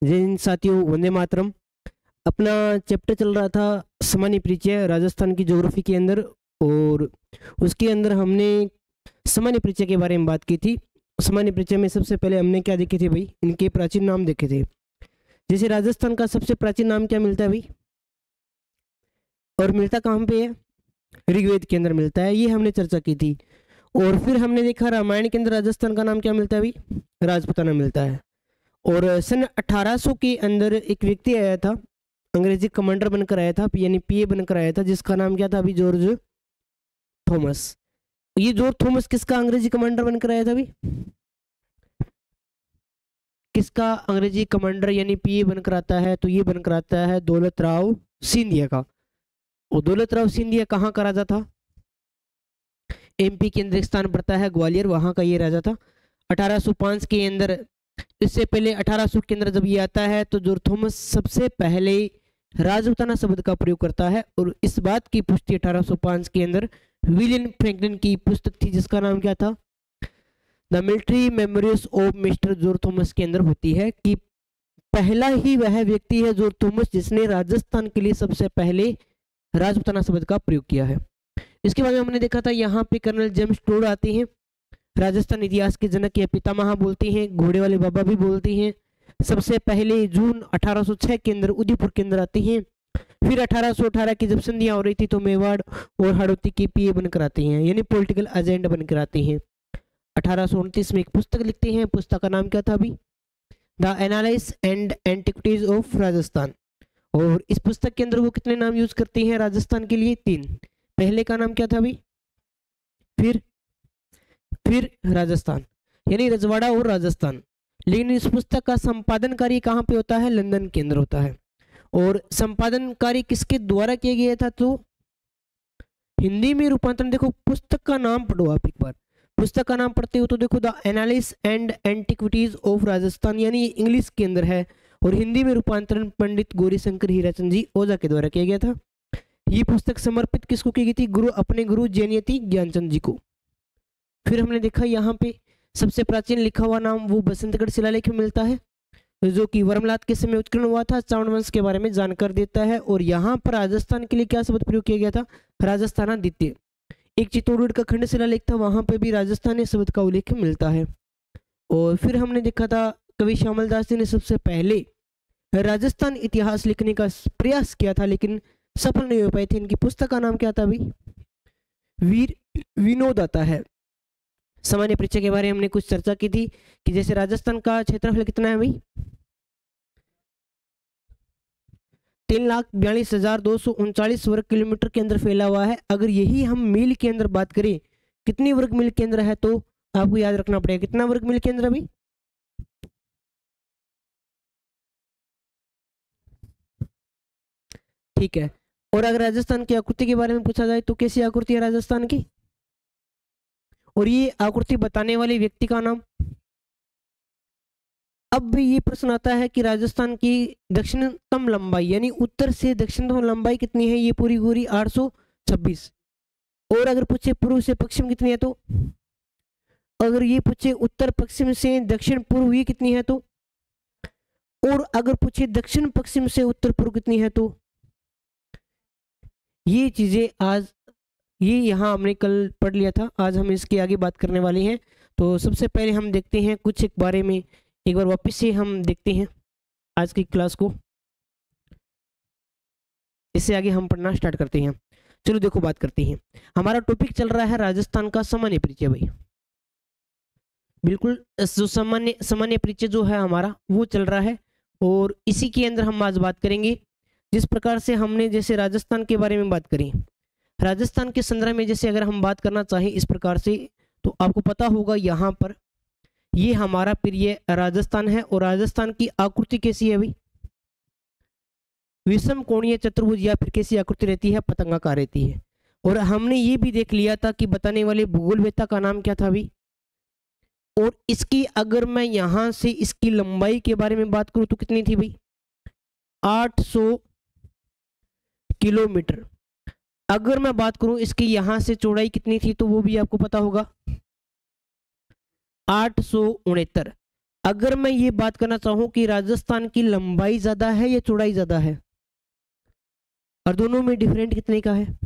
जय हिंद साथियों, वंदे मातरम। अपना चैप्टर चल रहा था सामान्य परिचय राजस्थान की ज्योग्राफी के अंदर, और उसके अंदर हमने सामान्य परिचय के बारे में बात की थी। सामान्य परिचय में सबसे पहले हमने क्या देखे थे भाई, इनके प्राचीन नाम देखे थे। जैसे राजस्थान का सबसे प्राचीन नाम क्या मिलता है भाई, और मिलता कहाँ पे है? ऋग्वेद के अंदर मिलता है, ये हमने चर्चा की थी। और फिर हमने देखा रामायण के अंदर राजस्थान का नाम क्या मिलता है भाई, राजपुताना मिलता है। और सन 1800 के अंदर एक व्यक्ति आया था, अंग्रेजी कमांडर बनकर आया था, यानी पीए बनकर आया था, जिसका नाम क्या था अभी, जॉर्ज थॉमस। ये जॉर्ज थॉमस किसका अंग्रेजी कमांडर बनकर आया था अभी, किसका अंग्रेजी कमांडर यानी पीए बनकर आता है? तो ये बनकर आता है दौलत राव सिंधिया का। और दौलत राव सिंधिया कहाँ का राजा था? एमपी के अंदर एक स्थान पड़ता है ग्वालियर, वहां का ये राजा था 1805 के अंदर। इससे पहले 1800 के अंदर जब ये आता है तो जॉर्ज थॉमस सबसे पहले राजपुताना शब्द का प्रयोग करता है, और इस बात की पुष्टि 1805 के अंदर विलियम फ्रैंकलिन की पुस्तक थी, जिसका नाम क्या था, the military memories of mister George Thomas के अंदर होती है कि पहला ही वह व्यक्ति है जॉर्ज थॉमस जिसने राजस्थान के लिए सबसे पहले राजपुताना शब्द का प्रयोग किया है। इसके बाद में हमने देखा था यहाँ पे कर्नल जेम्स टोड आते हैं, राजस्थान इतिहास के जनक या पितामह बोलते हैं, घोड़े वाले बाबा भी बोलते हैं। सबसे पहले जून 1806 के अंदर उदयपुर के अंदर आते हैं। फिर 1818 की जब संधियां हो रही थी तो मेवाड़ और हाड़ौती के पीए बनकर आते हैं, यानी पॉलिटिकल एजेंट बनकर आते हैं। 1829 में एक पुस्तक लिखते हैं, पुस्तक का नाम क्या था अभी, the analysis and antiquities of Rajasthan. और इस पुस्तक के अंदर वो कितने नाम यूज करते हैं राजस्थान के लिए? 3। पहले का नाम क्या था अभी, फिर राजस्थान, यानी रजवाड़ा और राजस्थान। लेकिन इस पुस्तक का संपादन कार्य कहाँ पे होता है? लंदन के अंदर होता है। और संपादन कार्य किसके द्वारा किया गया था? तो हिंदी में रूपांतरण, देखो पुस्तक का नाम पढ़ो आप एक बार, पुस्तक का नाम पढ़ते हो तो देखो the analysis and antiquities of Rajasthan, यानी इंग्लिश के अंदर है, और हिंदी में रूपांतरण पंडित गौरीशंकर हीराचंद जी ओझा के द्वारा किया गया था। ये पुस्तक समर्पित किसको की गई थी? अपने गुरु जैनयति ज्ञानचंद जी को। फिर हमने देखा यहाँ पे सबसे प्राचीन लिखा हुआ नाम वो बसंतगढ़ शिलालेख में मिलता है, जो कि वर्मलात के समय उत्कीर्ण हुआ था, चावड़ वंश के बारे में जानकर देता है। और यहाँ पर राजस्थान के लिए क्या शब्द प्रयोग किया गया था? राजस्थाना द्वितीय। एक चित्तौड़गढ़ का खंड शिलालेख था, वहां पर भी राजस्थानी शब्द का उल्लेख मिलता है। और फिर हमने देखा था कवि श्यामल दास जी ने सबसे पहले राजस्थान इतिहास लिखने का प्रयास किया था, लेकिन सफल नहीं हो पाए थे। इनकी पुस्तक का नाम क्या था अभी, वीर विनोद आता है। सामान्य परिचय के बारे में हमने कुछ चर्चा की थी कि जैसे राजस्थान का क्षेत्रफल कितना है भाई, 3,42,239 वर्ग किलोमीटर के अंदर फैला हुआ है। अगर यही हम मील के अंदर बात करें कितनी वर्ग मील के अंदर है, तो आपको याद रखना पड़ेगा कितना वर्ग मील के अंदर अभी, ठीक है। और अगर राजस्थान की आकृति के बारे में पूछा जाए तो कैसी आकृति है राजस्थान की, और ये आकृति बताने वाले व्यक्ति का नाम। अब भी ये प्रश्न आता है कि राजस्थान की दक्षिणतम लंबाई यानी उत्तर से दक्षिणतम लंबाई कितनी है? ये पूरी पूरी 826। और अगर पूछे पूर्व से पश्चिम कितनी है, तो अगर ये पूछे उत्तर पश्चिम से दक्षिण पूर्व ये कितनी है, तो और अगर पूछे दक्षिण पश्चिम से उत्तर पूर्व कितनी है, तो ये चीजें आज ये यहाँ हमने कल पढ़ लिया था, आज हम इसके आगे बात करने वाले हैं। तो सबसे पहले हम देखते हैं कुछ एक बारे में, एक बार वापस से हम देखते हैं आज की क्लास को, इससे आगे हम पढ़ना स्टार्ट करते हैं। चलो देखो बात करते हैं, हमारा टॉपिक चल रहा है राजस्थान का सामान्य परिचय भाई। बिल्कुल जो सामान्य परिचय जो है हमारा वो चल रहा है, और इसी के अंदर हम आज बात करेंगे। जिस प्रकार से हमने जैसे राजस्थान के बारे में बात करी, राजस्थान के संदर्भ में जैसे अगर हम बात करना चाहें इस प्रकार से, तो आपको पता होगा यहाँ पर ये हमारा प्रिय राजस्थान है, और राजस्थान की आकृति कैसी है अभी, विषम कोणीय चतुर्भुज, या फिर कैसी आकृति रहती है, पतंगाकार रहती है। और हमने ये भी देख लिया था कि बताने वाले भूगोलवेत्ता का नाम क्या था अभी, और इसकी अगर मैं यहां से इसकी लंबाई के बारे में बात करूं तो कितनी थी भाई, 800 किलोमीटर। अगर मैं बात करूं इसकी यहां से चौड़ाई कितनी थी, तो वो भी आपको पता होगा 869। अगर मैं ये बात करना चाहूं कि राजस्थान की लंबाई ज्यादा है या चौड़ाई ज्यादा है, और दोनों में डिफरेंट कितने का है,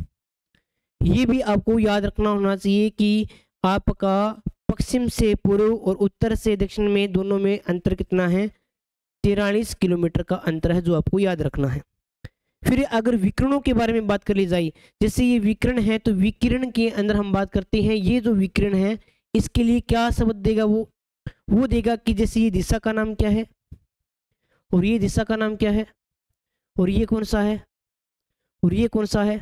ये भी आपको याद रखना होना चाहिए कि आपका पश्चिम से पूर्व और उत्तर से दक्षिण में दोनों में अंतर कितना है, 43 किलोमीटर का अंतर है, जो आपको याद रखना है। फिर अगर विकिरणों के बारे में बात कर ली जाए, जैसे ये विकिरण है तो विकिरण के अंदर हम बात करते हैं, ये जो विकिरण है इसके लिए क्या शब्द देगा, वो देगा कि जैसे ये दिशा का नाम क्या है और ये दिशा का नाम क्या है और ये कौन सा है और ये कौन सा है,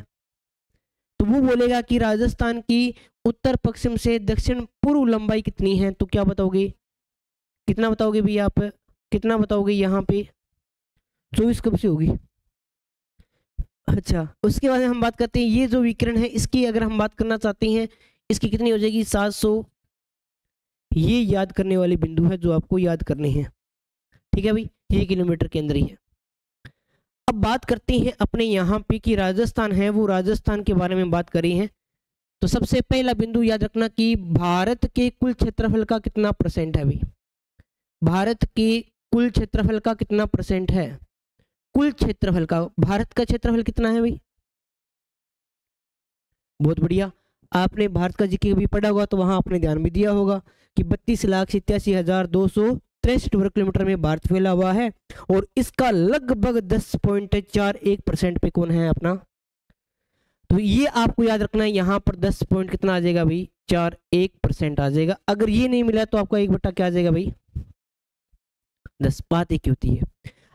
तो वो बोलेगा कि राजस्थान की उत्तर पश्चिम से दक्षिण पूर्व लंबाई कितनी है। तो क्या बताओगे, कितना बताओगे भैया आप, कितना बताओगे यहाँ पे, 24 कब से होगी। अच्छा, उसके बाद हम बात करते हैं ये जो विकिरण है इसकी अगर हम बात करना चाहते हैं, इसकी कितनी हो जाएगी, 700। ये याद करने वाले बिंदु है जो आपको याद करने हैं, ठीक है भाई, ये किलोमीटर के अंदर ही है। अब बात करते हैं अपने यहाँ पे कि राजस्थान है, वो राजस्थान के बारे में बात करी है। तो सबसे पहला बिंदु याद रखना कि भारत के कुल क्षेत्रफल का कितना परसेंट है भाई, भारत के कुल क्षेत्रफल का कितना परसेंट है, कुल क्षेत्रफल का, भारत का क्षेत्रफल कितना है भाई, बहुत बढ़िया। आपने भारत का जीके भी पढ़ा होगा तो वहां आपने ध्यान भी दिया होगा कि 32,87,263 वर्ग किलोमीटर में भारत फैला हुआ है, और इसका लगभग 10.41% पे कौन है अपना, तो ये आपको याद रखना है, यहाँ पर 10 पॉइंट कितना आ जाएगा भाई, 41% आ जाएगा। अगर ये नहीं मिला तो आपका 1 बटा क्या आ जाएगा भाई, 10। बात एक होती है,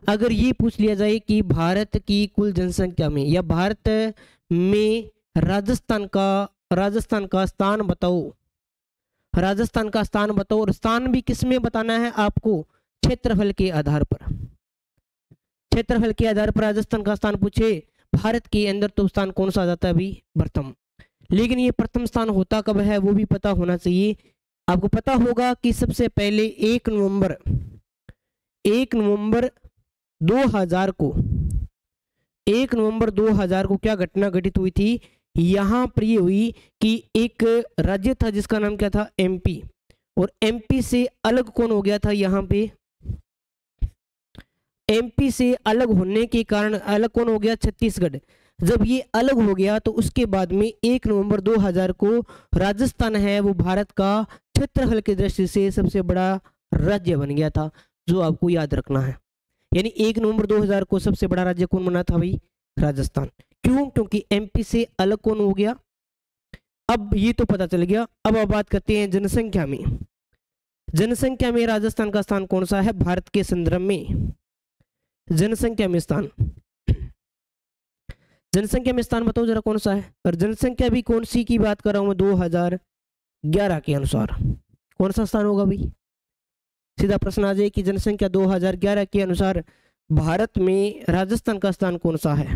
अगर ये पूछ लिया जाए कि भारत की कुल जनसंख्या में या भारत में राजस्थान का स्थान बताओ, राजस्थान का स्थान बताओ, और स्थान भी किस में बताना है आपको, क्षेत्रफल के आधार पर, क्षेत्रफल के आधार पर राजस्थान का स्थान पूछे भारत के अंदर तो स्थान कौन सा आ जाता है अभी, प्रथम। लेकिन ये प्रथम स्थान होता कब है वो भी पता होना चाहिए। आपको पता होगा कि सबसे पहले 1 नवंबर 2000 को 1 नवंबर 2000 को क्या घटना घटित हुई थी, यहाँ पर ये हुई कि एक राज्य था जिसका नाम क्या था, एमपी, और एमपी से अलग कौन हो गया था, यहाँ पे एमपी से अलग होने के कारण अलग कौन हो गया, छत्तीसगढ़। जब ये अलग हो गया तो उसके बाद में 1 नवंबर 2000 को राजस्थान है वो भारत का क्षेत्रफल की दृष्टि से सबसे बड़ा राज्य बन गया था, जो आपको याद रखना है। यानी 1 नवंबर 2000 को सबसे बड़ा राज्य कौन बना था भाई, राजस्थान। क्यों, क्योंकि एमपी से अलग कौन हो गया। अब ये तो पता चल गया, अब आप बात करते हैं जनसंख्या में। जनसंख्या में राजस्थान का स्थान कौन सा है भारत के संदर्भ में, जनसंख्या में स्थान, जनसंख्या में स्थान बताओ जरा कौन सा है। और जनसंख्या भी कौन सी की बात कर रहा हूं मैं, 2011 के अनुसार कौन सा स्थान होगा भाई, सीधा प्रश्न आ जाए कि जनसंख्या 2011 के अनुसार भारत में राजस्थान का स्थान कौन सा है,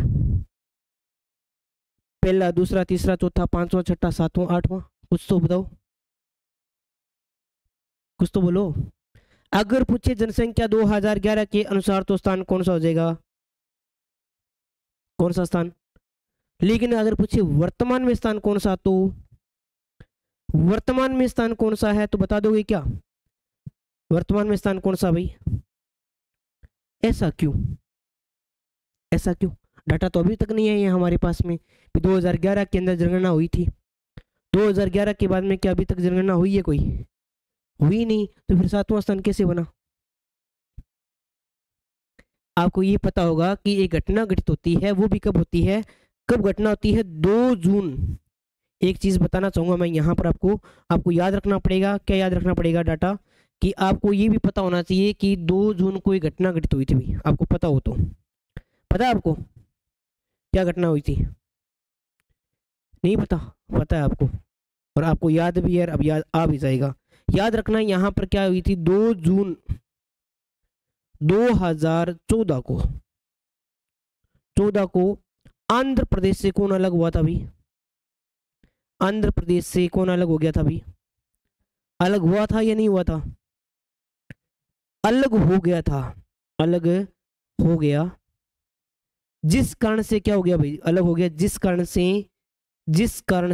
पहला, दूसरा, तीसरा, चौथा, पांचवा, छठा, सातवां, आठवां, कुछ तो बताओ, कुछ तो बोलो। अगर पूछे जनसंख्या 2011 के अनुसार तो स्थान कौन सा हो जाएगा, कौन सा स्थान। लेकिन अगर पूछे वर्तमान में स्थान कौन सा, तो वर्तमान में स्थान कौन सा है तो बता दोगे क्या, वर्तमान में स्थान कौन सा भाई, ऐसा क्यों, ऐसा क्यों, डाटा तो अभी तक नहीं है ये हमारे पास में। 2011 के अंदर जनगणना हुई थी, 2011 के बाद में क्या अभी तक जनगणना हुई है, कोई हुई नहीं, तो फिर 7वां स्थान कैसे बना। आपको ये पता होगा कि एक घटना घटित होती है, वो भी कब होती है, कब घटना होती है, 2 जून। एक चीज बताना चाहूंगा मैं यहाँ पर, आपको याद रखना पड़ेगा, क्या याद रखना पड़ेगा डाटा, कि आपको ये भी पता होना चाहिए कि 2 जून को एक घटना घटित हुई थी भाई, आपको पता हो तो, पता है आपको क्या घटना हुई थी, नहीं पता, पता है आपको, और आपको याद भी है, अब याद आ भी जाएगा। याद रखना यहाँ पर क्या हुई थी, 2 जून 2014 को, 14 को आंध्र प्रदेश से कौन अलग हुआ था भाई, आंध्र प्रदेश से कौन अलग हो गया था भाई, अलग हुआ था या नहीं हुआ था, अलग हो गया था, अलग हो गया, जिस कारण से क्या हो गया भाई, अलग हो गया, जिस कारण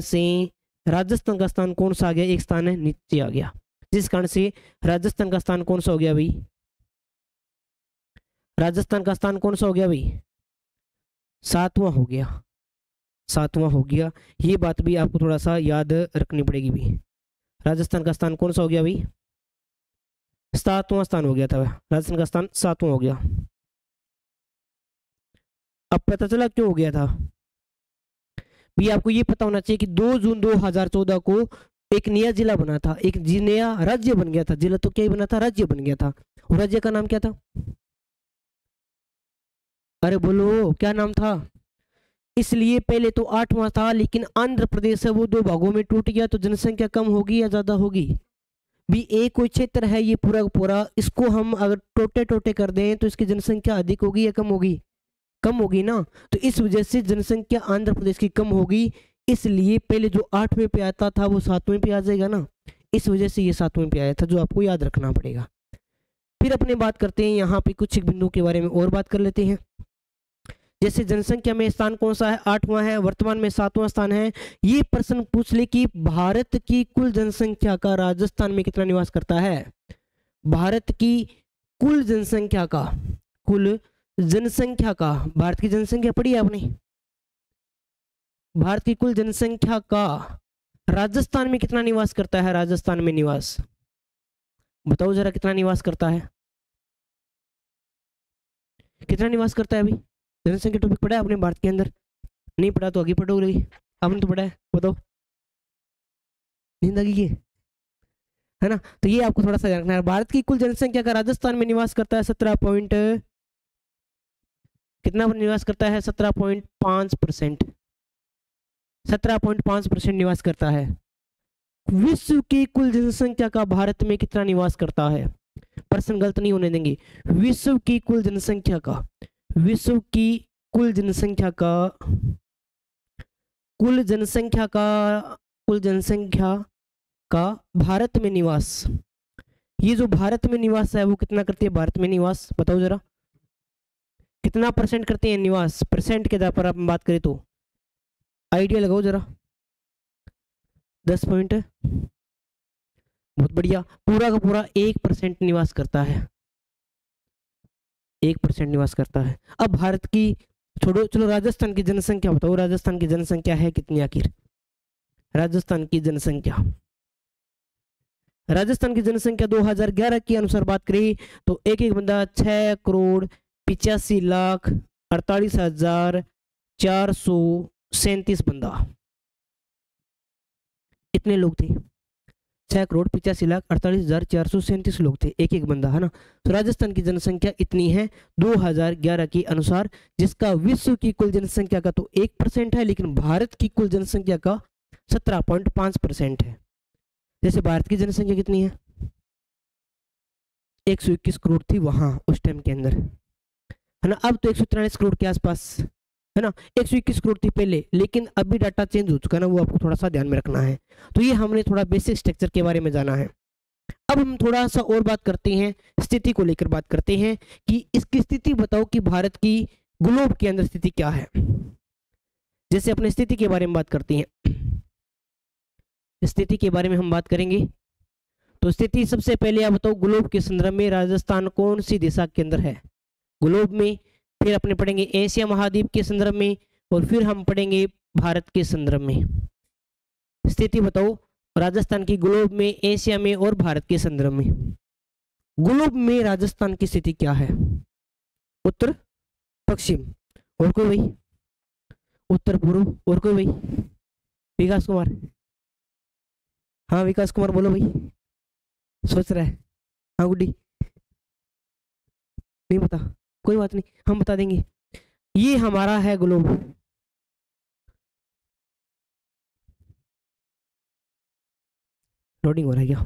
से राजस्थान का स्थान कौन सा आ गया, एक स्थान है नीचे आ गया। जिस कारण से राजस्थान का स्थान कौन सा हो गया भाई? राजस्थान का स्थान कौन सा हो गया भाई? 7वां हो गया, 7वां हो गया। ये बात भी आपको थोड़ा सा याद रखनी पड़ेगी भी। राजस्थान का स्थान कौन सा हो गया भाई? 7वां स्थान हो गया था, राजस्थान का स्थान 7वां हो गया। अब पता चला क्यों हो गया था भी। आपको ये पता होना चाहिए कि 2 जून 2014 को एक नया जिला बना था, एक नया राज्य बन गया था। जिला तो क्या ही बना था, राज्य बन गया था। और राज्य का नाम क्या था? अरे बोलो, क्या नाम था? इसलिए पहले तो 8वां था, लेकिन आंध्र प्रदेश है वो 2 भागों में टूट गया, तो जनसंख्या कम होगी या ज्यादा होगी भी? एक कोई क्षेत्र है ये पूरा का पूरा, इसको हम अगर टोटे टोटे कर दें तो इसकी जनसंख्या अधिक होगी या कम होगी? कम होगी ना। तो इस वजह से जनसंख्या आंध्र प्रदेश की कम होगी, इसलिए पहले जो 8वें पे आता था वो 7वें पे आ जाएगा ना। इस वजह से ये 7वें पे आया था, जो आपको याद रखना पड़ेगा। फिर अपने बात करते हैं यहाँ पे कुछ एक बिंदु के बारे में और बात कर लेते हैं। जैसे जनसंख्या में स्थान कौन सा है? 8वां है, वर्तमान में 7वां स्थान है। ये प्रश्न पूछ ले कि भारत की कुल जनसंख्या का राजस्थान में कितना निवास करता है? भारत की कुल जनसंख्या का, कुल जनसंख्या का, भारत की जनसंख्या पढ़ी है आपने? भारत की कुल जनसंख्या का राजस्थान में कितना निवास करता है? राजस्थान में निवास बताओ जरा, कितना निवास करता है? कितना निवास करता है अभी? जनसंख्या टॉपिक पढ़ा है आपने भारत के अंदर? नहीं पढ़ा तो आगे पढ़ोगे, आपने तो पढ़ा है, बताओ। नींद आ गई है ना? तो ये आपको थोड़ा सा रखना है। भारत की कुल जनसंख्या का राजस्थान में निवास करता है 17 पॉइंट, कितना निवास करता है? 17.5%। 17.5% निवास करता है। विश्व की कुल जनसंख्या का भारत में कितना निवास करता है? प्रश्न गलत नहीं होने देंगे। विश्व की कुल जनसंख्या का, विश्व की कुल जनसंख्या का, कुल जनसंख्या का, कुल जनसंख्या का भारत में निवास, ये जो भारत में निवास है वो कितना करती है? भारत में निवास बताओ जरा, कितना परसेंट करते हैं निवास? परसेंट के आधार पर आप बात करें तो आइडिया लगाओ जरा। 10 पॉइंट, बहुत बढ़िया। पूरा का पूरा 1% निवास करता है, 1% निवास करता है। अब भारत की छोड़ो, चलो राजस्थान की जनसंख्या बताओ। राजस्थान की जनसंख्या है कितनी आखिर? राजस्थान की जनसंख्या, राजस्थान की जनसंख्या 2011 के अनुसार बात करें तो एक एक बंदा 6,85,48,437 बंदा, इतने लोग थे। 6,85,48,437 लोग थे, एक एक बंदा, है ना। तो राजस्थान की जनसंख्या इतनी है 2011 के अनुसार, जिसका विश्व की कुल जनसंख्या का तो 1% है, लेकिन भारत की कुल जनसंख्या का 17.5% है। जैसे भारत की जनसंख्या कितनी है? 121 करोड़ थी वहां उस टाइम के अंदर, है ना। अब तो 143 करोड़ के आसपास, है ना। 121 करोड़ थी पहले, लेकिन अभी डाटा चेंज हो चुका है ना, वो आपको थोड़ा सा ध्यान में रखना है। तो ये हमने थोड़ा बेसिक स्ट्रक्चर के बारे में जाना है। अब हम थोड़ा सा और बात करते हैं, स्थिति को लेकर बात करते हैं कि इसकी स्थिति बताओ कि भारत की ग्लोब के अंदर स्थिति क्या है। जैसे अपने स्थिति के बारे में बात करते हैं, स्थिति के बारे में हम बात करेंगे तो स्थिति सबसे पहले आप बताओ ग्लोब के संदर्भ में राजस्थान कौन सी दिशा के अंदर है ग्लोब में। फिर अपने पढ़ेंगे एशिया महाद्वीप के संदर्भ में, और फिर हम पढ़ेंगे भारत के संदर्भ में। स्थिति बताओ राजस्थान की ग्लोब में, एशिया में और भारत के संदर्भ में। ग्लोब में राजस्थान की स्थिति क्या है? उत्तर पश्चिम, और कोई भाई? उत्तर पूर्व, और कोई भाई? विकास कुमार, हाँ विकास कुमार बोलो भाई, सोच रहा है। हाँ गुड्डी, नहीं पता, कोई बात नहीं, हम बता देंगे। ये हमारा है ग्लोब। लोडिंग हो रहा है क्या?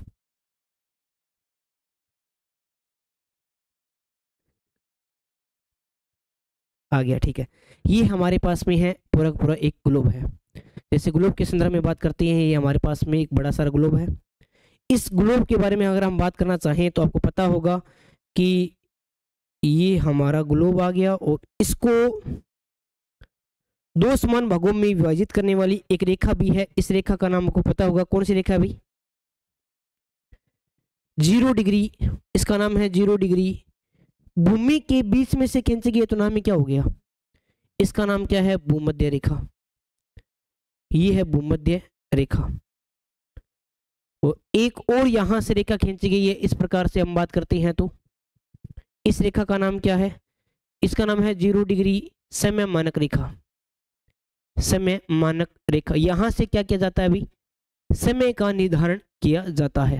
आ गया, ठीक है। ये हमारे पास में है पूरा का पूरा एक ग्लोब है। जैसे ग्लोब के संदर्भ में बात करते हैं, ये हमारे पास में एक बड़ा सारा ग्लोब है। इस ग्लोब के बारे में अगर हम बात करना चाहें तो आपको पता होगा कि ये हमारा ग्लोब आ गया, और इसको 2 समान भागों में विभाजित करने वाली एक रेखा भी है। इस रेखा का नाम आपको पता होगा, कौन सी रेखा है भाई? 0 डिग्री, इसका नाम है 0 डिग्री, भूमि के बीच में से खींची गई तो नाम ही क्या हो गया, इसका नाम क्या है, भूमध्य रेखा। ये है भूमध्य रेखा। और एक और यहां से रेखा खींची गई है, इस प्रकार से हम बात करते हैं तो इस रेखा का नाम क्या है, इसका नाम है 0 डिग्री समय मानक रेखा। समय मानक रेखा, यहां से क्या किया जाता है अभी, समय का निर्धारण किया जाता है।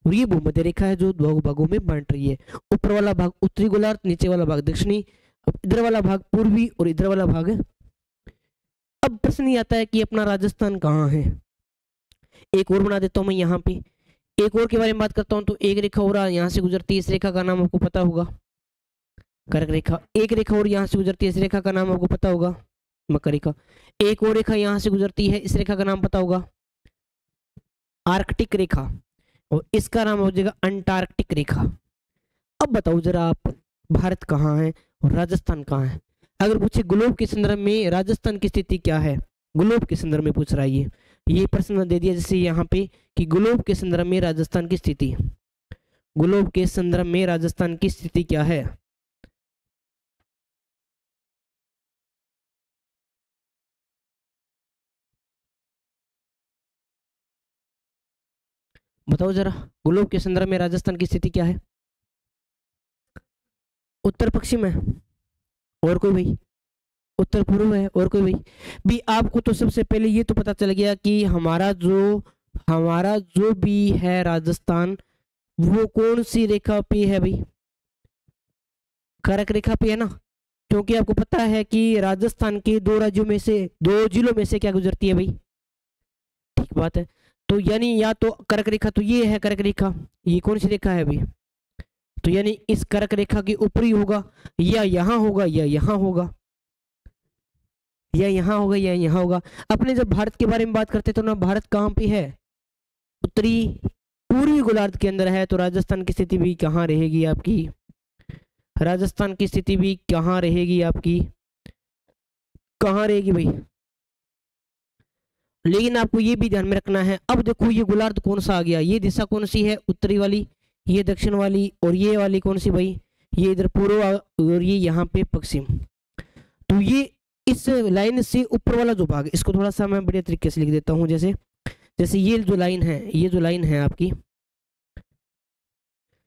और ये भूमध्य रेखा है जो दो भागों में बांट रही है, ऊपर वाला भाग उत्तरी गोलार्ध, नीचे वाला भाग दक्षिणी। अब इधर वाला भाग पूर्वी और इधर वाला भाग। अब प्रश्न ये आता है कि अपना राजस्थान कहाँ है। एक और बना देता हूं मैं यहाँ पे, एक और के बारे में बात करता हूं। तो एक रेखा और यहाँ से गुजरती है, इस रेखा का नाम आपको पता होगा कर्क रेखा। एक रेखा और यहाँ से गुजरती है, इस रेखा का नाम आपको पता होगा मकर रेखा। एक और रेखा यहाँ से गुजरती है, इस रेखा का नाम पता होगा आर्कटिक रेखा, और इसका नाम हो जाएगा अंटार्कटिक रेखा। अब बताओ जरा आप, भारत कहाँ है और राजस्थान कहाँ है। अगर पूछे ग्लोब के संदर्भ में राजस्थान की स्थिति क्या है, ग्लोब के संदर्भ में पूछ रहा है ये प्रश्न दे दिया जैसे यहाँ पे कि ग्लोब के संदर्भ में राजस्थान की स्थिति, ग्लोब के संदर्भ में राजस्थान की स्थिति क्या है। बताओ जरा, ग्लोब के संदर्भ में राजस्थान की स्थिति क्या है। उत्तर पश्चिम है, और कोई भाई, उत्तर पूर्व है, और कोई भाई भी। आपको तो सबसे पहले ये तो पता चल गया कि हमारा जो भी है राजस्थान, वो कौन सी रेखा पे है भाई, कर्क रेखा पे है ना। क्योंकि आपको पता है कि राजस्थान के दो राज्यों में से, दो जिलों में से क्या गुजरती है भाई, ठीक बात है। तो यानी या तो कर्क रेखा, तो ये है कर्क रेखा, ये कौन सी रेखा है भाई, तो यानी इस कर्क रेखा के ऊपरी होगा, या यहाँ होगा, या यहाँ होगा, या यहाँ होगा, या यहाँ होगा। अपने जब भारत के बारे में बात करते तो ना, भारत कहाँ पे है, उत्तरी पूर्वी गोलार्ध के अंदर है। तो राजस्थान की स्थिति भी कहाँ रहेगी आपकी, राजस्थान की स्थिति भी कहाँ रहेगी आपकी, कहाँ रहेगी भाई। लेकिन आपको ये भी ध्यान में रखना है, अब देखो ये गोलार्ध कौन सा आ गया, ये दिशा कौन सी है, उत्तरी वाली, ये दक्षिण वाली, और ये वाली कौन सी भाई, ये इधर पूर्व, और ये यहाँ पे पश्चिम। तो ये इस लाइन से ऊपर वाला जो भाग, इसको थोड़ा सा मैं बढ़िया तरीके से लिख देता हूँ। जैसे जैसे ये जो लाइन है, ये जो लाइन है आपकी,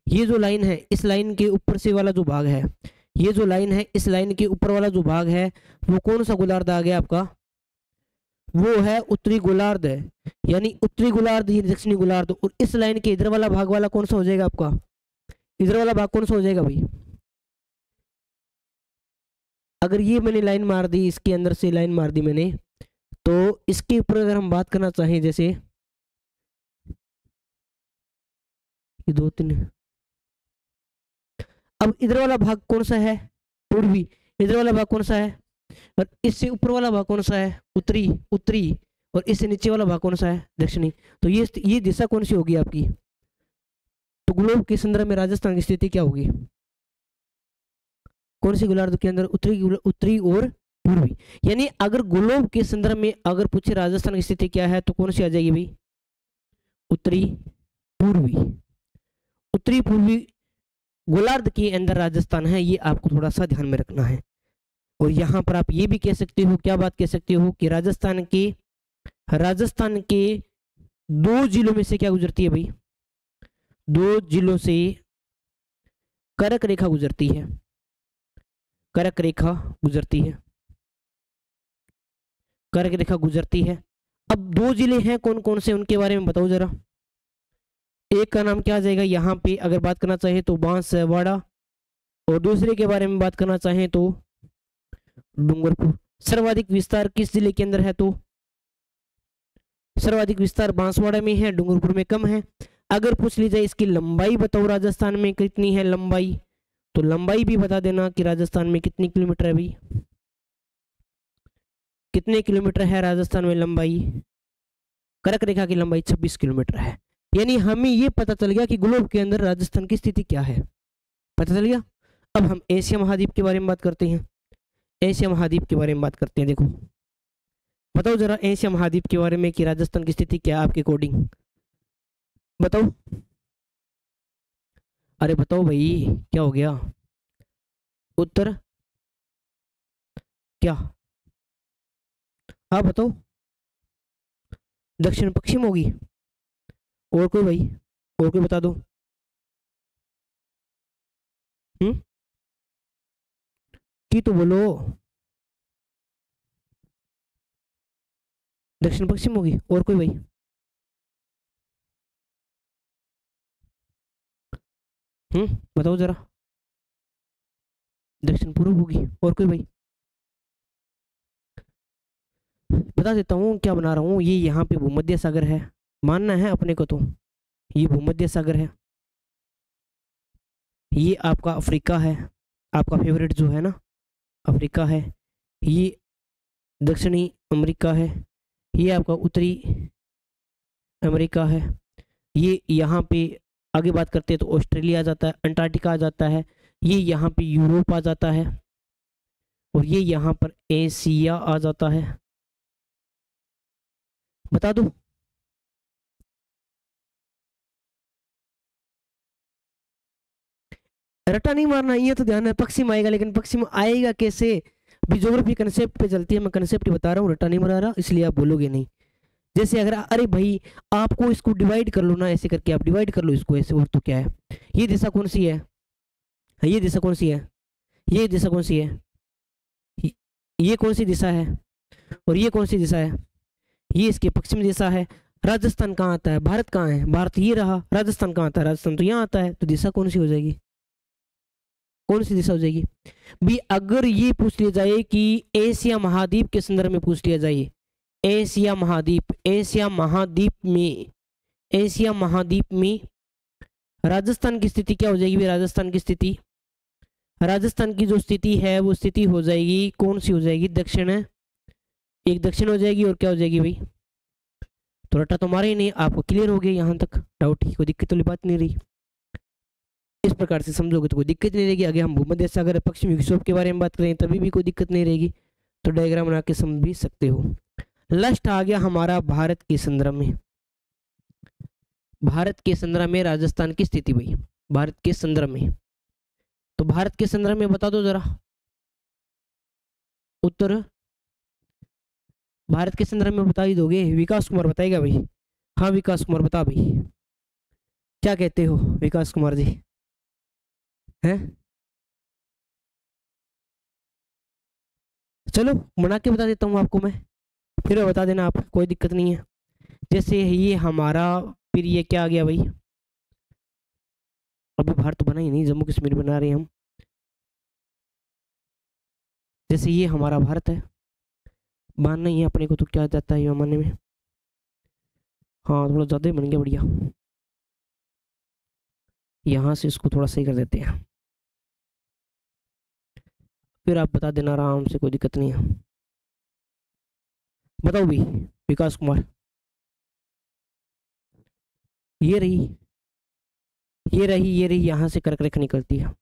ये जो लाइन है, इस लाइन के ऊपर से वाला जो भाग है, ये जो लाइन है, इस लाइन के ऊपर वाला जो भाग है, वो कौन सा गोलार्ध आ गया आपका, वो है उत्तरी गोलार्ध है। यानी उत्तरी गोलार्ध, ये दक्षिणी गोलार्ध, और इस लाइन के इधर वाला भाग वाला कौन सा हो जाएगा आपका, इधर वाला भाग कौन सा हो जाएगा भाई। अगर ये मैंने लाइन मार दी, इसके अंदर से लाइन मार दी मैंने, तो इसके ऊपर अगर हम बात करना चाहें, जैसे ये 2 3, अब इधर वाला भाग कौन सा है, पूर्वी, इधर वाला भाग कौन सा है, और इससे ऊपर वाला भाग कौन सा है, उत्तरी उत्तरी, और इससे नीचे वाला भाग कौन सा है, दक्षिणी। तो ये दिशा कौन सी होगी आपकी, तो ग्लोब के संदर्भ में राजस्थान की स्थिति क्या होगी, कौन सी गोलार्ध के अंदर, उत्तरी और पूर्वी। यानी अगर ग्लोब के संदर्भ में अगर पूछे राजस्थान की स्थिति क्या है, तो कौन सी आ जाएगी भाई, उत्तरी पूर्वी। उत्तरी पूर्वी गोलार्ध के अंदर राजस्थान है, ये आपको थोड़ा सा ध्यान में रखना है। और यहाँ पर आप ये भी कह सकते हो, क्या बात कह सकते हो कि राजस्थान के 2 जिलों में से क्या गुजरती है भाई, 2 जिलों से कर्क रेखा गुजरती है, कर्क रेखा गुजरती है, कर्क रेखा गुजरती है। अब 2 जिले हैं कौन कौन से, उनके बारे में बताओ जरा। एक का नाम क्या आ जाएगा, यहाँ पे अगर बात करना चाहे तो बांसवाड़ा, और दूसरे के बारे में बात करना चाहें तो डूंगरपुर। सर्वाधिक विस्तार किस जिले के अंदर है, तो सर्वाधिक विस्तार बांसवाड़ा में है, डूंगरपुर में कम है। अगर पूछ ली जाए इसकी लंबाई बताओ राजस्थान में कितनी है लंबाई, तो लंबाई भी बता देना कि राजस्थान में कितनी किलोमीटर है भाई, कितने किलोमीटर है राजस्थान में लंबाई, कर्क रेखा की लंबाई 26 किलोमीटर है। यानी हमें ये पता चल गया कि ग्लोब के अंदर राजस्थान की स्थिति क्या है, पता चल गया। अब हम एशिया महाद्वीप के बारे में बात करते हैं, एशिया महाद्वीप के बारे में बात करते हैं। देखो बताओ जरा एशिया महाद्वीप के बारे में कि राजस्थान की स्थिति क्या है आपके अकॉर्डिंग, बताओ। अरे बताओ भाई, क्या हो गया? उत्तर क्या? हाँ बताओ। दक्षिण पश्चिम होगी। और कोई भाई, और कोई बता दो। हम्म, की तो बोलो। दक्षिण पश्चिम होगी, और कोई भाई? बताओ जरा। दक्षिण पूर्व होगी, और कोई भाई? बता देता हूँ क्या बना रहा हूँ, ये यहाँ पे भूमध्य सागर है, मानना है अपने को तो। ये भूमध्य सागर है, ये आपका अफ्रीका है, आपका फेवरेट जो है ना, अफ्रीका है। ये दक्षिणी अमेरिका है, ये आपका उत्तरी अमेरिका है। ये यहाँ पे आगे बात करते हैं तो ऑस्ट्रेलिया आ जाता है, अंटार्कटिका आ जाता है, ये यहाँ पे यूरोप आ जाता है, और ये यहाँ पर एशिया आ जाता है। बता दो। रट्टा नहीं मारना, ये तो ध्यान है, पश्चिम आएगा, लेकिन पश्चिम आएगा कैसे? भी ज्योग्राफी कंसेप्ट पे चलती है, मैं कंसेप्ट ही बता रहा हूँ, रट्टा नहीं मार रहा, इसलिए आप बोलोगे नहीं। जैसे अगर अरे भाई आपको इसको डिवाइड कर लो ना, ऐसे करके आप डिवाइड कर लो इसको ऐसे, और तो क्या है? ये दिशा कौन सी है? ये दिशा कौन सी है? ये दिशा कौन सी है? ये ये कौन सी दिशा है? और ये कौन सी दिशा है? ये इसके पश्चिम दिशा है। राजस्थान कहाँ आता है? भारत कहाँ है? भारत ये रहा। राजस्थान कहाँ आता है? राजस्थान तो यहाँ आता है, तो दिशा कौन सी हो जाएगी? कौन सी दिशा हो जाएगी? भी अगर ये पूछ लिया जाए कि एशिया महाद्वीप के संदर्भ में पूछ लिया जाए, एशिया महाद्वीप, एशिया महाद्वीप में, एशिया महाद्वीप में राजस्थान की स्थिति क्या हो जाएगी भाई? राजस्थान की स्थिति, राजस्थान की जो स्थिति है वो स्थिति हो जाएगी, कौन सी हो जाएगी? दक्षिण, एक दक्षिण हो जाएगी, और क्या हो जाएगी भाई? तो रट्टा तो मारे ही नहीं, आपको क्लियर हो गया यहाँ तक? डाउट ही, कोई दिक्कत वाली बात नहीं रही। इस प्रकार से समझोगे तो कोई दिक्कत नहीं रहेगी। आगे हम भूमध्य सागर पश्चिमी विक्षोभ के बारे में बात करें तभी भी कोई दिक्कत नहीं रहेगी, तो डायग्राम बना के समझ भी सकते हो। लास्ट आ गया हमारा भारत के संदर्भ में, भारत के संदर्भ में राजस्थान की स्थिति भाई, भारत के संदर्भ में। तो भारत के संदर्भ में बता दो जरा उत्तर। भारत के संदर्भ में बता ही दोगे? विकास कुमार बताएगा भाई? हाँ विकास कुमार बता भाई, क्या कहते हो विकास कुमार जी? हैं? चलो बना के बता देता हूँ आपको मैं, फिर बता देना आप, कोई दिक्कत नहीं है। जैसे ये हमारा, फिर ये क्या आ गया भाई? अभी भारत तो बना ही नहीं, जम्मू कश्मीर बना रहे हैं हम। जैसे ये हमारा भारत है, मानना ही है अपने को, तो क्या जाता है ये मानने में? हाँ थोड़ा ज़्यादा ही बन गया, बढ़िया। यहाँ से इसको थोड़ा सही कर देते हैं, फिर आप बता देना आराम से, कोई दिक्कत नहीं है। बताओ भी विकास कुमार। ये रही, ये रही, ये रही, यहाँ से कर्क रेखा निकलती है।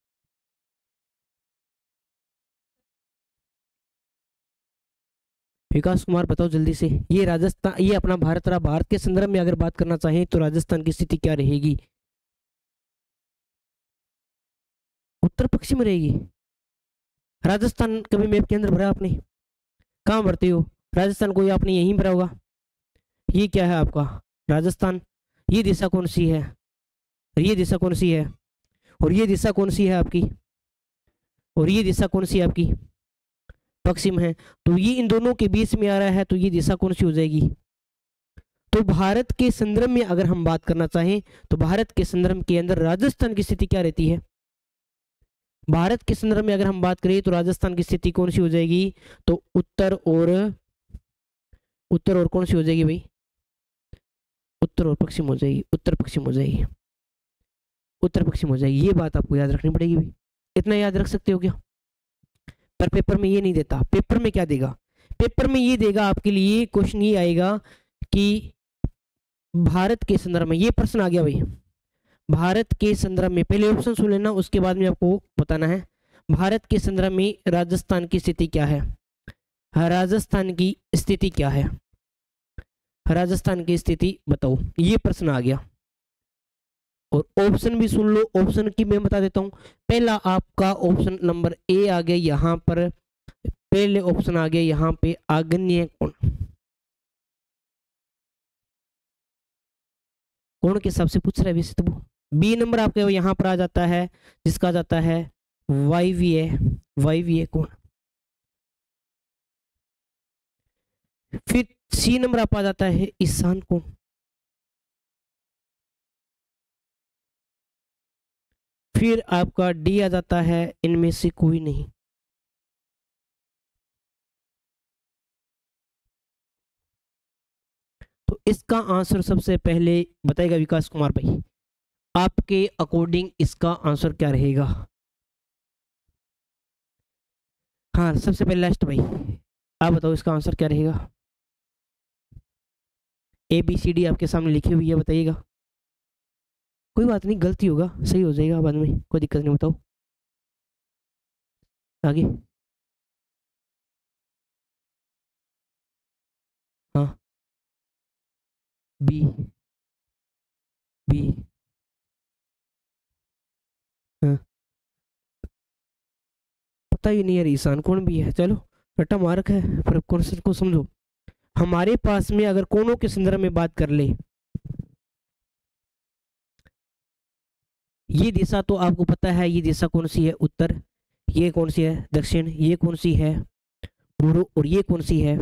विकास कुमार बताओ जल्दी से। ये राजस्थान, ये अपना भारत रहा। भारत के संदर्भ में अगर बात करना चाहें तो राजस्थान की स्थिति क्या रहेगी? उत्तर पश्चिम रहेगी। राजस्थान कभी मैप के अंदर भरा आपने? कहाँ भरते हो राजस्थान को? ये आपने यहीं भरा होगा। ये क्या है आपका राजस्थान? ये दिशा कौन सी है? और ये दिशा कौन सी है? और ये दिशा कौन सी है आपकी? और ये दिशा कौन सी है आपकी? पश्चिम है। तो ये इन दोनों के बीच में आ रहा है, तो ये दिशा कौन सी हो जाएगी? तो भारत के संदर्भ में अगर हम बात करना चाहें तो भारत के संदर्भ के अंदर राजस्थान की स्थिति क्या रहती है? भारत के संदर्भ में अगर हम बात करें तो राजस्थान की स्थिति कौन सी हो जाएगी? तो उत्तर और, उत्तर और कौन सी हो जाएगी भाई? उत्तर और पश्चिम हो जाएगी, उत्तर पश्चिम हो जाएगी, उत्तर पश्चिम हो जाएगी। ये बात आपको याद रखनी पड़ेगी भाई। इतना याद रख सकते हो क्या? पर पेपर में ये नहीं देता। पेपर में क्या देगा? पेपर में ये देगा आपके लिए, क्वेश्चन ये आएगा कि भारत के संदर्भ में, ये प्रश्न आ गया भाई, भारत के संदर्भ में, पहले ऑप्शन सुन लेना, उसके बाद में आपको बताना है भारत के संदर्भ में राजस्थान की स्थिति क्या है। हाँ, राजस्थान की स्थिति क्या है? राजस्थान की स्थिति बताओ, ये प्रश्न आ गया। और ऑप्शन भी सुन लो, ऑप्शन की मैं बता देता हूं। पहला आपका ऑप्शन नंबर ए आ गया यहाँ पर, पहले ऑप्शन आ गया यहाँ पे आग्नेय कोण, कोण के हिसाब से पूछ रहा है वैसे तो। बी नंबर आपके यहाँ पर आ जाता है जिसका आ जाता है वायवीय, वायवीय कोण। फिर सी नंबर आप आ जाता है ईशान कोण। फिर आपका डी आ जाता है इनमें से कोई नहीं। तो इसका आंसर सबसे पहले बताएगा विकास कुमार भाई, आपके अकॉर्डिंग इसका आंसर क्या रहेगा? हाँ सबसे पहले लास्ट भाई, आप बताओ इसका आंसर क्या रहेगा? ए बी सी डी आपके सामने लिखी हुई है, बताइएगा। कोई बात नहीं, गलती होगा सही हो जाएगा बाद में, कोई दिक्कत नहीं, बताओ आगे। हाँ बी, बी, हाँ पता ही नहीं यार, ईशान कोण भी है, चलो रट्टा मार्क है, पर कॉन्सेप्ट को समझो। हमारे पास में अगर कोणों के संदर्भ में बात कर ले, ये दिशा तो आपको पता है, ये दिशा कौन सी है? उत्तर। ये कौन सी है? दक्षिण। ये कौन सी है? पूर्व। और ये कौन सी है?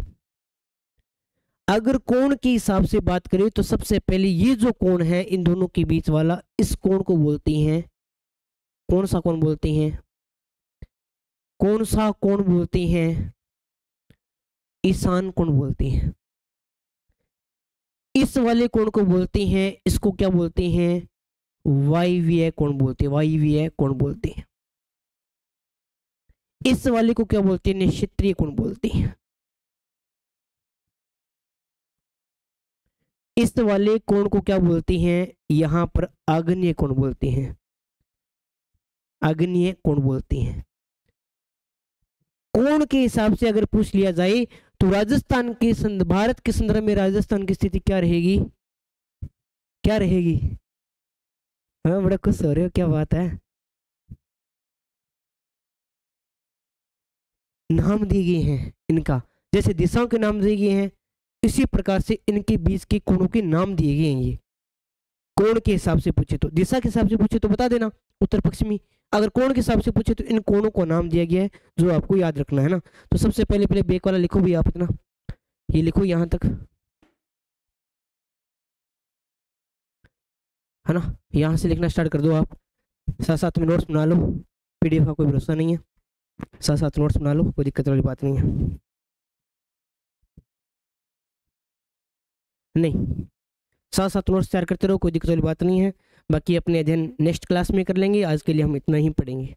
अगर कोण के हिसाब से बात करें तो सबसे पहले ये जो कोण है इन दोनों के बीच वाला, इस कोण को बोलती हैं, कौन सा कोण बोलती हैं? कौन सा कोण बोलती हैं? ईशान कोण बोलती हैं। इस वाले कोण को बोलती हैं, इसको क्या बोलती हैं? वायवीय कोण बोलते हैं, वायवीय कोण बोलते हैं। इस वाले को क्या बोलते हैं? निश्चित्रीय कोण बोलते हैं। इस वाले कोण को क्या बोलती हैं? यहां पर आग्नेय कोण बोलते हैं, आग्नेय कोण बोलती हैं। कोण के हिसाब से अगर पूछ लिया जाए तो राजस्थान के भारत के संदर्भ में राजस्थान की स्थिति क्या रहेगी? क्या रहेगी? हाँ बड़ा खुश हो रहे हो, क्या बात है। नाम दिए गए हैं इनका, जैसे दिशाओं के नाम दिए गए हैं, इसी प्रकार से इनके बीच के कोणों के नाम दिए गए हैं। ये कोण के हिसाब से पूछे तो, दिशा के हिसाब से पूछे तो बता देना उत्तर पश्चिमी, अगर कोण के हिसाब से पूछे तो इन कोणों को नाम दिया गया है, जो आपको याद रखना है ना। तो सबसे पहले पहले बेक वाला लिखो भी आप इतना, ये लिखो यहां तक, है ना। यहां से लिखना स्टार्ट कर दो आप, साथ साथ में नोट्स बना लो, पीडीएफ का कोई भरोसा नहीं है, साथ साथ नोट्स बना लो, कोई दिक्कत वाली बात नहीं है। नहीं, साथ साथ नोट्स तैयार करते रहो, कोई दिक्कत वाली बात नहीं है। बाकी अपने अध्ययन नेक्स्ट क्लास में कर लेंगे, आज के लिए हम इतना ही पढ़ेंगे।